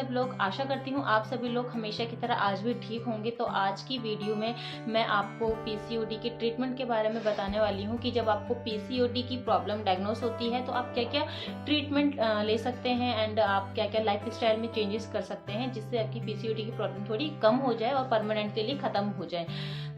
सब लोग? आशा करती हूँ आप सभी लोग हमेशा की तरह आज भी ठीक होंगे। तो आज की वीडियो में मैं आपको पीसीओडी के ट्रीटमेंट के बारे में बताने वाली हूँ कि जब आपको पीसीओडी की प्रॉब्लम डायग्नोस होती है तो आप क्या-क्या ट्रीटमेंट ले सकते हैं एंड आप क्या-क्या लाइफस्टाइल में चेंजेस कर सकते हैं जिससे आपकी पीसीओडी की प्रॉब्लम थोड़ी कम हो जाए और परमानेंट के लिए खत्म हो जाए।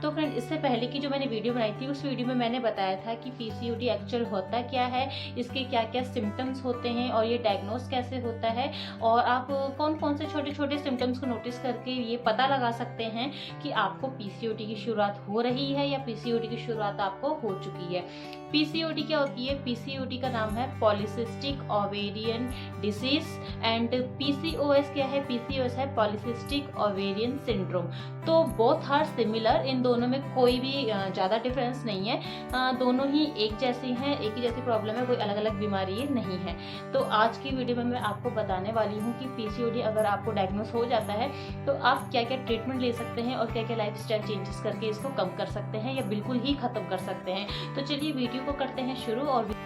तो फ्रेंड, इससे पहले की जो मैंने वीडियो बनाई थी उस वीडियो में मैंने बताया था कि पीसीओडी एक्चुअल होता क्या है, इसके क्या-क्या सिम्टम्स होते हैं और ये डायग्नोस कैसे होता है और आप कौन-कौन से छोटे-छोटे सिम्टम्स को नोटिस करके ये पता लगा सकते हैं कि आपको पीसीओडी की शुरुआत हो रही है या पीसीओडी की शुरुआत आपको हो चुकी है। पीसीओडी क्या होती है? पीसीओडी का नाम है polycystic ovarian disease and PCOS क्या है? पीसीओएस है पॉलीसिस्टिक ओवेरियन सिंड्रोम। तो बोथ आर सिमिलर, इन दोनों में कोई भी ज़्यादा डिफरेंस नहीं है। दोनों ही एक जैसी हैं, एक ही जैसी प्रॉब्लम है, कोई अलग-अलग बीमारी नहीं है। तो आज की वीडियो में मैं आपको बताने वाली हूँ कि पीसीओडी अगर आपको डायग्नोस हो जाता है तो आप क्या-क्या ट्रीटमेंट ले सकते हैं और क्या-क्या लाइफस्टाइल चेंजेस करके इसको कम कर सकते हैं या बिल्कुल ही खत्म कर सकते हैं। तो चलिए वीडियो को करते हैं शुरू। और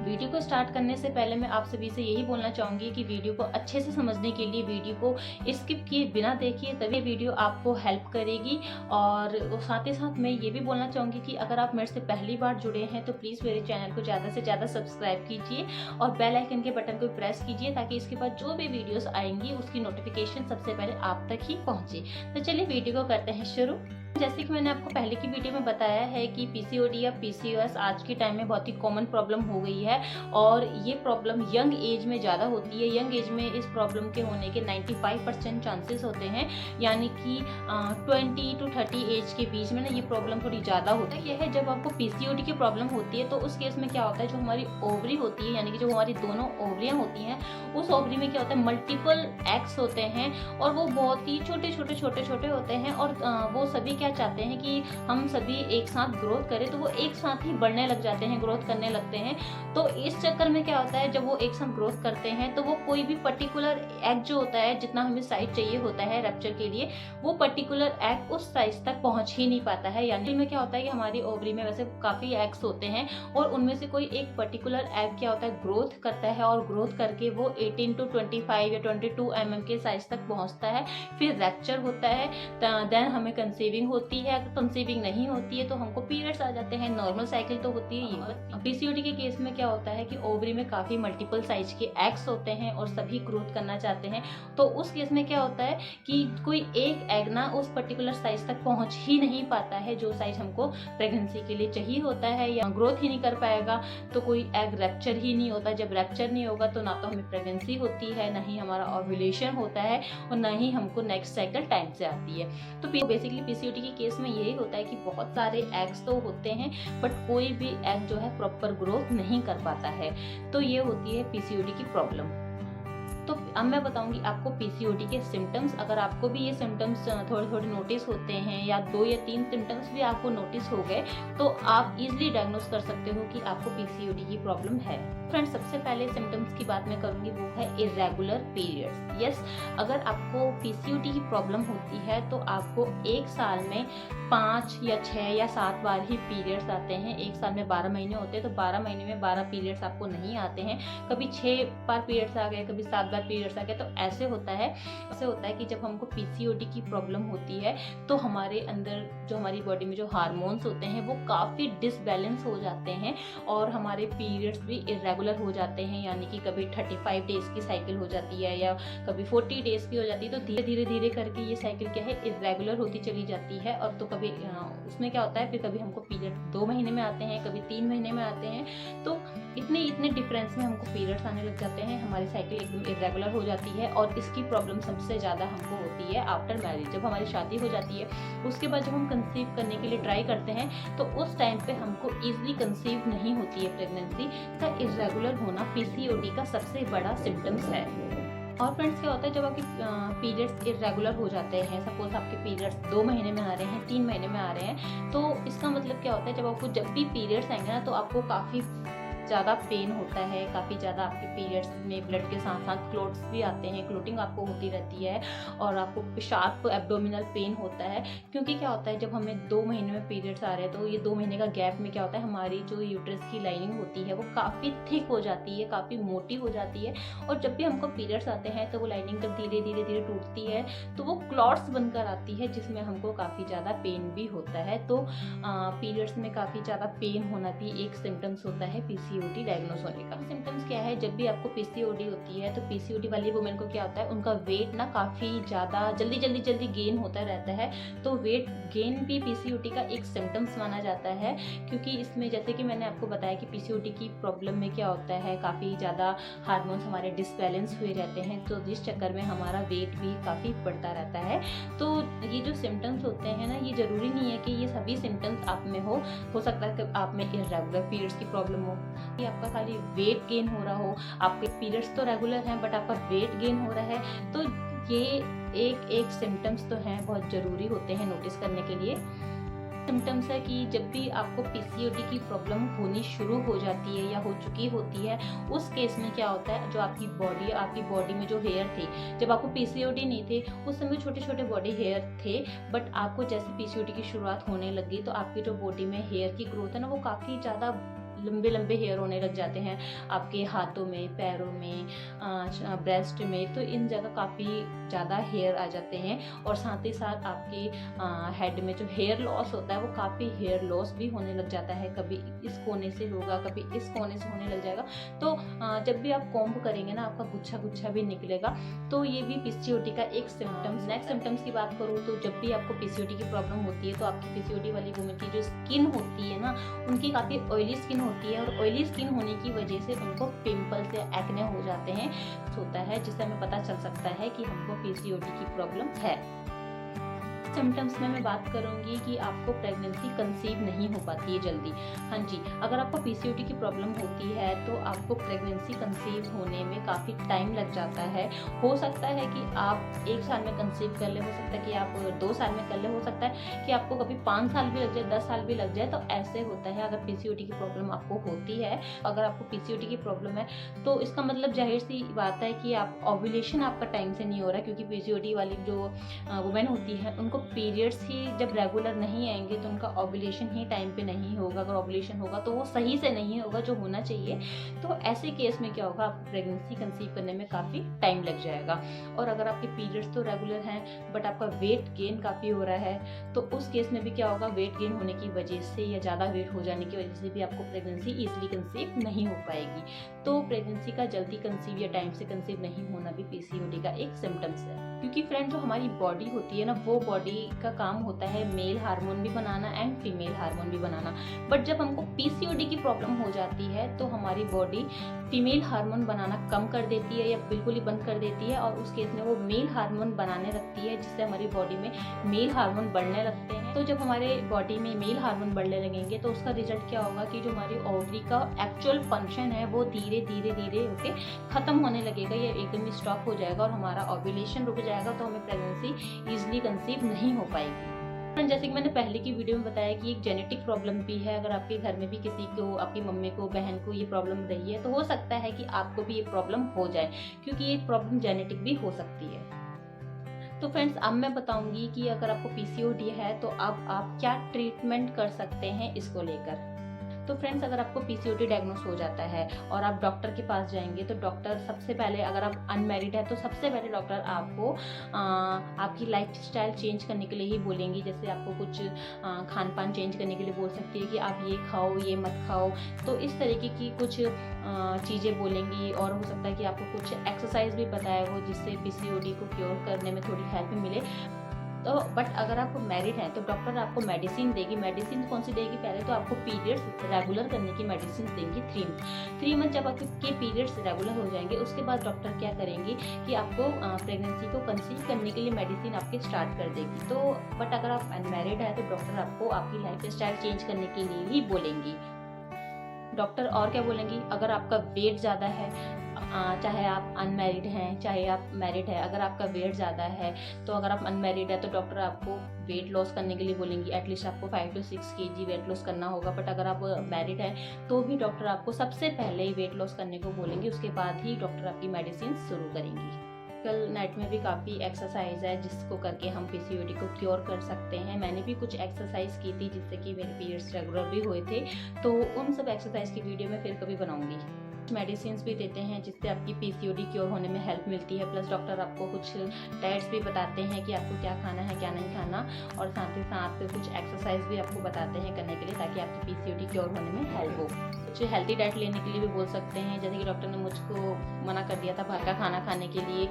वीडियो को स्टार्ट करने से पहले मैं आप सभी से यही बोलना चाहूँगी कि वीडियो को अच्छे से समझने के लिए वीडियो को स्किप किए बिना देखिए, तभी वीडियो आपको हेल्प करेगी। और साथ ही साथ मैं ये भी बोलना चाहूँगी कि अगर आप मेरे से पहली बार जुड़े हैं तो प्लीज़ मेरे चैनल को ज़्यादा से ज़्यादा सब्सक्राइब कीजिए और बेल आइकन के बटन को प्रेस कीजिए ताकि इसके बाद जो भी वीडियोस आएंगी उसकी नोटिफिकेशन सबसे पहले आप तक ही पहुँचे। तो चलिए वीडियो को करते हैं शुरू। जैसे कि मैंने आपको पहले की वीडियो में बताया है कि पीसीओडी या पीसीओएस आज के टाइम में बहुत ही कॉमन प्रॉब्लम हो गई है और ये प्रॉब्लम यंग एज में ज़्यादा होती है। यंग एज में इस प्रॉब्लम के होने के 95% चांसेस होते हैं, यानी कि 20 to 30 एज के बीच में ना ये प्रॉब्लम थोड़ी ज़्यादा होती है। यह है जब आपको पीसीओडी की प्रॉब्लम होती है तो उस केस में क्या होता है, जो हमारी ओवरी होती है यानी कि जो हमारी दोनों ओवरियाँ होती हैं उस ओवरी में क्या होता है, मल्टीपल एग्स होते हैं और वो बहुत ही छोटे-छोटे होते हैं और वो सभी क्या चाहते हैं कि हम सभी एक साथ ग्रोथ करें, तो वो एक साथ ही बढ़ने लग जाते हैं, ग्रोथ करने लगते हैं। तो इस चक्कर में क्या होता है, जब वो एक साथ ग्रोथ करते हैं तो वो कोई भी पर्टिकुलर एग जो होता है, जितना हमें साइज चाहिए होता है रप्चर के लिए, वो पर्टिकुलर एग उस साइज तक पहुंच ही नहीं पाता है। यानी में क्या होता है कि हमारी ओवरी में वैसे काफी एग्स होते हैं और उनमें से कोई एक पर्टिकुलर एग क्या होता है, ग्रोथ करता है और ग्रोथ करके वो 18 to 25 या 22 mm के साइज तक पहुंचता है। फिर रैप्चर होता है, देन हमें कंसीविंग होती है। अगर कंसीविंग नहीं होती है तो हमको पीरियड्स आ जाते हैं। नॉर्मल साइकिल तो होती है ये। पीसीओडी के केस में क्या होता है कि ओवरी में काफी मल्टीपल साइज के एग्स होते हैं और सभी ग्रोथ करना चाहते हैं। तो उस केस में क्या होता है कि कोई एक एग ना उस पर्टिकुलर साइज तक पहुंच ही नहीं पाता है जो साइज हमको प्रेगनेंसी के लिए चाहिए होता है, या ग्रोथ ही नहीं कर पाएगा। तो कोई एग रैप्चर ही नहीं होता। जब रैप्चर नहीं होगा तो ना तो हमें प्रेगनेंसी होती है, ना ही हमारा ओव्यूलेशन होता है और ना ही हमको नेक्स्ट साइकिल टाइम से आती है। तो बेसिकली पीसीओडी के केस में यही होता है कि बहुत सारे एग्स तो होते हैं बट कोई भी एग जो है प्रॉपर ग्रोथ नहीं कर पाता है। तो ये होती है पीसीओडी की प्रॉब्लम। तो अब मैं बताऊंगी आपको पीसीओडी के सिम्टम्स। अगर आपको भी ये सिम्टम्स थोड़े-थोड़े नोटिस होते हैं या 2 या 3 सिम्टम्स भी आपको नोटिस हो गए तो आप इजीली डायग्नोस कर सकते हो कि आपको पीसीओडी की प्रॉब्लम है। फ्रेंड्स, सबसे पहले सिम्टम्स की बात मैं करूंगी वो है इरेगुलर पीरियड्स। यस, अगर आपको पीसीओडी की प्रॉब्लम होती है तो आपको एक साल में 5 या 6 या 7 बार ही पीरियड्स आते हैं। एक साल में 12 महीने होते हैं तो 12 महीने में 12 पीरियड्स आपको नहीं आते हैं। कभी 6 बार पीरियड्स आ गए, कभी 7 बार पीरियड्स आ गए। तो ऐसे होता है कि जब हमको पीसीओडी की प्रॉब्लम होती है तो हमारे अंदर जो हमारी बॉडी में जो हार्मोन्स होते हैं वो काफ़ी डिसबैलेंस हो जाते हैं और हमारे पीरियड्स भी इरेगुलर हो जाते हैं। यानी कि कभी 35 डेज की साइकिल हो जाती है या कभी 40 डेज की हो जाती है। तो धीरे करके ये साइकिल क्या है, इरेगुलर होती चली जाती है। और तो कभी उसमें क्या होता है, फिर कभी हमको पीरियड 2 महीने में आते हैं, कभी 3 महीने में आते हैं। तो इतने डिफरेंस में हमको पीरियड्स आने लग जाते हैं, हमारी साइकिल एकदम इरेगुलर हो जाती है। और इसकी प्रॉब्लम सबसे ज़्यादा हमको होती है आफ्टर मैरिज। जब हमारी शादी हो जाती है उसके बाद जब हम कंसीव करने के लिए ट्राई करते हैं तो उस टाइम पे हमको ईजिली कंसीव नहीं होती है। प्रेगनेंसी का इरेगुलर होना पीसीओडी का सबसे बड़ा सिम्टम्स है। और फ्रेंड्स, क्या होता है जब आपके पीरियड्स इरेगुलर हो जाते हैं, सपोज आपके पीरियड्स 2 महीने में आ रहे हैं, 3 महीने में आ रहे हैं, तो इसका मतलब क्या होता है, जब भी पीरियड्स आएंगे ना तो आपको काफ़ी ज़्यादा पेन होता है, काफ़ी ज़्यादा आपके पीरियड्स में ब्लड के साथ साथ क्लोट्स भी आते हैं, क्लोटिंग आपको होती रहती है और आपको शार्प एब्डोमिनल पेन होता है। क्योंकि क्या होता है, जब हमें 2 महीने में पीरियड्स आ रहे हैं तो ये 2 महीने का गैप में क्या होता है, हमारी जो यूट्रस की लाइनिंग होती है वो काफ़ी थिक हो जाती है, काफ़ी मोटी हो जाती है और जब भी हमको पीरियड्स आते हैं तो वो लाइनिंग जब धीरे धीरे धीरे टूटती है तो वो क्लॉट्स बनकर आती है, जिसमें हमको काफ़ी ज़्यादा पेन भी होता है। तो पीरियड्स में काफ़ी ज़्यादा पेन होना भी एक सिम्टम्स होता है पीसीओडी डायग्नोस होने का। सिम्टम्स क्या है, जब भी आपको पीसीओडी होती है तो पीसीओडी वाली वुमेन को क्या होता है, उनका वेट ना काफ़ी ज़्यादा जल्दी गेन होता रहता है। तो वेट गेन भी पीसीओडी का एक सिम्टम्स माना जाता है, क्योंकि इसमें जैसे कि मैंने आपको बताया कि पीसीओडी की प्रॉब्लम में क्या होता है, काफ़ी ज़्यादा हार्मोन्स हमारे डिसबैलेंस हुए रहते हैं, तो जिस चक्कर में हमारा वेट भी काफ़ी बढ़ता रहता है। तो ये जो सिम्टम्स होते हैं ना, ये ज़रूरी नहीं है कि ये सभी सिम्टम्स आप में हो सकता है कि आप में इर्रेगुलर पीरियड्स की प्रॉब्लम हो, कि आपका खाली वेट गेन हो रहा हो, आपके पीरियड्स तो रेगुलर हैं बट आपका वेट गेन हो रहा है। तो ये एक सिम्टम्स तो हैं, बहुत ज़रूरी होते हैं नोटिस करने के लिए। सिम्टम्स है कि जब भी आपको पीसीओडी की प्रॉब्लम होनी शुरू हो जाती है या हो चुकी होती है, उस केस में क्या होता है, जो आपकी बॉडी में जो हेयर थे, जब आपको पीसीओडी नहीं थे उस समय छोटे छोटे बॉडी हेयर थे, बट आपको जैसे पीसीओडी की शुरुआत होने लगी तो आपकी जो बॉडी में हेयर की ग्रोथ है ना, वो काफ़ी ज़्यादा लंबे हेयर होने लग जाते हैं, आपके हाथों में, पैरों में, ब्रेस्ट में, तो इन जगह काफ़ी ज़्यादा हेयर आ जाते हैं और साथ ही साथ आपके हेड में जो हेयर लॉस होता है वो काफ़ी हेयर लॉस भी होने लग जाता है, कभी इस कोने से होगा, कभी इस कोने से होने लग जाएगा। तो जब भी आप कॉम्ब करेंगे ना, आपका गुच्छा भी निकलेगा, तो ये भी पीसीओडी का एक सिम्टम्स। नेक्स्ट सिम्टम्स की बात करूँ तो जब भी आपको पीसीओडी की प्रॉब्लम होती है तो आपकी पीसीओडी वाली वुमेन की जो स्किन होती है ना, उनकी काफ़ी ऑयली स्किन होती है और ऑयली स्किन होने की वजह से उनको पिंपल्स या एक्ने हो जाते हैं, होता है, जिससे हमें पता चल सकता है कि हमको पीसीओडी की प्रॉब्लम है। सिम्टम्स में मैं बात करूंगी कि आपको प्रेगनेंसी कंसीव नहीं हो पाती है जल्दी। हाँ जी, अगर आपको पीसीओडी की प्रॉब्लम होती है तो आपको प्रेगनेंसी कंसीव होने में काफ़ी टाइम लग जाता है। हो सकता है कि आप 1 साल में कंसीव कर ले, हो सकता है कि आप 2 साल में कर ले, हो सकता है कि आपको कभी 5 साल भी लग जाए, 10 साल भी लग जाए। तो ऐसे होता है अगर पीसीओडी की प्रॉब्लम आपको होती है। अगर आपको पीसीओडी की प्रॉब्लम है तो इसका मतलब जाहिर सी बात है कि आप ओव्यूलेशन आपका टाइम से नहीं हो रहा, क्योंकि पीसीओडी वाली जो वुमेन होती है उनको पीरियड्स ही जब रेगुलर नहीं आएंगे तो उनका ओव्यूलेशन ही टाइम पे नहीं होगा। अगर ओव्यूलेशन होगा तो वो सही से नहीं होगा जो होना चाहिए। तो ऐसे केस में क्या होगा, आपको प्रेगनेंसी कंसीव करने में काफ़ी टाइम लग जाएगा। और अगर आपके पीरियड्स तो रेगुलर हैं बट आपका वेट गेन काफ़ी हो रहा है, तो उस केस में भी क्या होगा, वेट गेन होने की वजह से या ज़्यादा वेट हो जाने की वजह से भी आपको प्रेगनेंसी ईजिली कंसीव नहीं हो पाएगी। तो प्रेगनेंसी का जल्दी कंसीव या टाइम से कंसीव नहीं होना भी पीसीओडी का एक सिम्टम्स है। क्योंकि फ्रेंड, जो हमारी बॉडी होती है ना, वो बॉडी का काम होता है मेल हार्मोन भी बनाना एंड फीमेल हार्मोन भी बनाना। बट जब हमको पीसीओडी की प्रॉब्लम हो जाती है तो हमारी बॉडी फीमेल हार्मोन बनाना कम कर देती है या बिल्कुल ही बंद कर देती है, और उस केस में वो मेल हार्मोन बनाने लगती है, जिससे हमारी बॉडी में मेल हार्मोन बढ़ने लगते हैं। तो जब हमारे बॉडी में मेल हार्मोन बढ़ने लगेंगे तो उसका रिजल्ट क्या होगा कि जो हमारी ओवरी का एक्चुअल फंक्शन है वो धीरे धीरे होके खत्म होने लगेगा या एकदम स्टॉप हो जाएगा और हमारा ओव्यूलेशन रुक जाएगा। तो हमें प्रेगनेंसी ईजिली कंसीव नहीं हो पाएगी। जैसे कि मैंने पहले की वीडियो में बताया कि एक जेनेटिक प्रॉब्लम भी है। अगर आपके घर में भी किसी को, आपकी मम्मी को, बहन को ये प्रॉब्लम रही है तो हो सकता है कि आपको भी ये प्रॉब्लम हो जाए, क्योंकि ये प्रॉब्लम जेनेटिक भी हो सकती है। तो फ्रेंड्स, अब मैं बताऊंगी कि अगर आपको पीसीओडी है तो अब आप क्या ट्रीटमेंट कर सकते हैं इसको लेकर। तो फ्रेंड्स, अगर आपको पीसीओडी डायग्नोस हो जाता है और आप डॉक्टर के पास जाएंगे तो डॉक्टर सबसे पहले, अगर आप अनमैरिड है तो सबसे पहले डॉक्टर आपको आपकी लाइफ स्टाइल चेंज करने के लिए ही बोलेंगी। जैसे आपको कुछ खान पान चेंज करने के लिए बोल सकती है कि आप ये खाओ, ये मत खाओ। तो इस तरीके की कुछ चीज़ें बोलेंगी, और हो सकता है कि आपको कुछ एक्सरसाइज भी बताया हो जिससे पीसीओडी को क्योर करने में थोड़ी हेल्प मिले। तो बट अगर आप मैरिड हैं तो डॉक्टर आपको मेडिसिन देगी। मेडिसिन कौन सी देगी, पहले तो आपको पीरियड्स रेगुलर करने की मेडिसिन देंगी 3 मंथ। जब आपके पीरियड्स रेगुलर हो जाएंगे उसके बाद डॉक्टर क्या करेंगी कि आपको प्रेगनेंसी को कंसीव करने के लिए मेडिसिन आपके स्टार्ट कर देगी। तो बट अगर आप अनमैरिड है तो डॉक्टर आपको आपकी लाइफ स्टाइल चेंज करने के लिए ही बोलेंगी। डॉक्टर और क्या बोलेंगी, अगर आपका वेट ज़्यादा है, चाहे आप अनमैरिड हैं चाहे आप मैरिड हैं, अगर आपका वेट ज़्यादा है तो अगर आप अनमैरिड है तो डॉक्टर आपको वेट लॉस करने के लिए बोलेंगी, एटलीस्ट आपको 5 to 6 kg वेट लॉस करना होगा। बट अगर आप मैरिड हैं तो भी डॉक्टर आपको सबसे पहले ही वेट लॉस करने को बोलेंगे, उसके बाद ही डॉक्टर आपकी मेडिसिन शुरू करेंगी। कल नेट में भी काफ़ी एक्सरसाइज है जिसको करके हम पीसीओडी को क्योर कर सकते हैं। मैंने भी कुछ एक्सरसाइज की थी जिससे कि मेरे पीरियड्स रेगुलर भी हुए थे, तो उन सब एक्सरसाइज की वीडियो मैं फिर कभी बनाऊंगी। मेडिसिन भी देते हैं जिससे आपकी पीसीओडी क्योर होने में हेल्प मिलती है, प्लस डॉक्टर आपको कुछ डाइट्स भी बताते हैं कि आपको क्या खाना है क्या नहीं खाना, और साथ ही साथ कुछ एक्सरसाइज भी आपको बताते हैं करने के लिए ताकि आपकी पीसीओडी क्योर होने में हेल्प हो। कुछ हेल्दी डाइट लेने के लिए भी बोल सकते हैं, जैसे कि डॉक्टर ने मुझको मना कर दिया था बाहर का खाना खाने के लिए,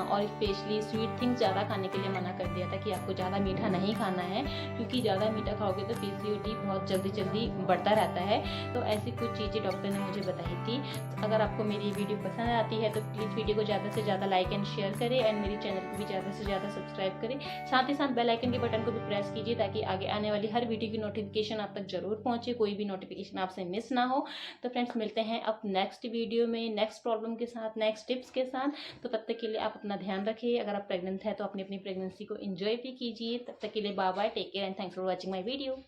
और स्पेशली स्वीट थिंग्स ज़्यादा खाने के लिए मना कर दिया था कि आपको ज़्यादा मीठा नहीं खाना है, क्योंकि ज़्यादा मीठा खाओगे तो पीसीओडी बहुत जल्दी बढ़ता रहता है। तो ऐसी कुछ चीज़ें डॉक्टर ने मुझे बताई थी। अगर आपको मेरी वीडियो पसंद आती है तो प्लीज़ वीडियो को ज़्यादा से ज़्यादा लाइक एंड शेयर करें, एंड मेरे चैनल को भी ज़्यादा से ज़्यादा सब्सक्राइब करें। साथ ही साथ बेल आइकन के बटन को भी प्रेस कीजिए ताकि आगे आने वाली हर वीडियो की नोटिफिकेशन आप तक जरूर पहुंचे, कोई भी नोटिफिकेशन आपसे मिस ना हो। तो फ्रेंड्स, मिलते हैं अब नेक्स्ट वीडियो में नेक्स्ट प्रॉब्लम के साथ, नेक्स्ट टिप्स के साथ। तो तब तक के लिए आप अपना ध्यान रखिए। अगर आप प्रेग्नेंट हैं तो अपनी प्रेगनेंसी को एंजॉय भी कीजिए। तब तक के लिए bye bye, take care and thanks for watching my video.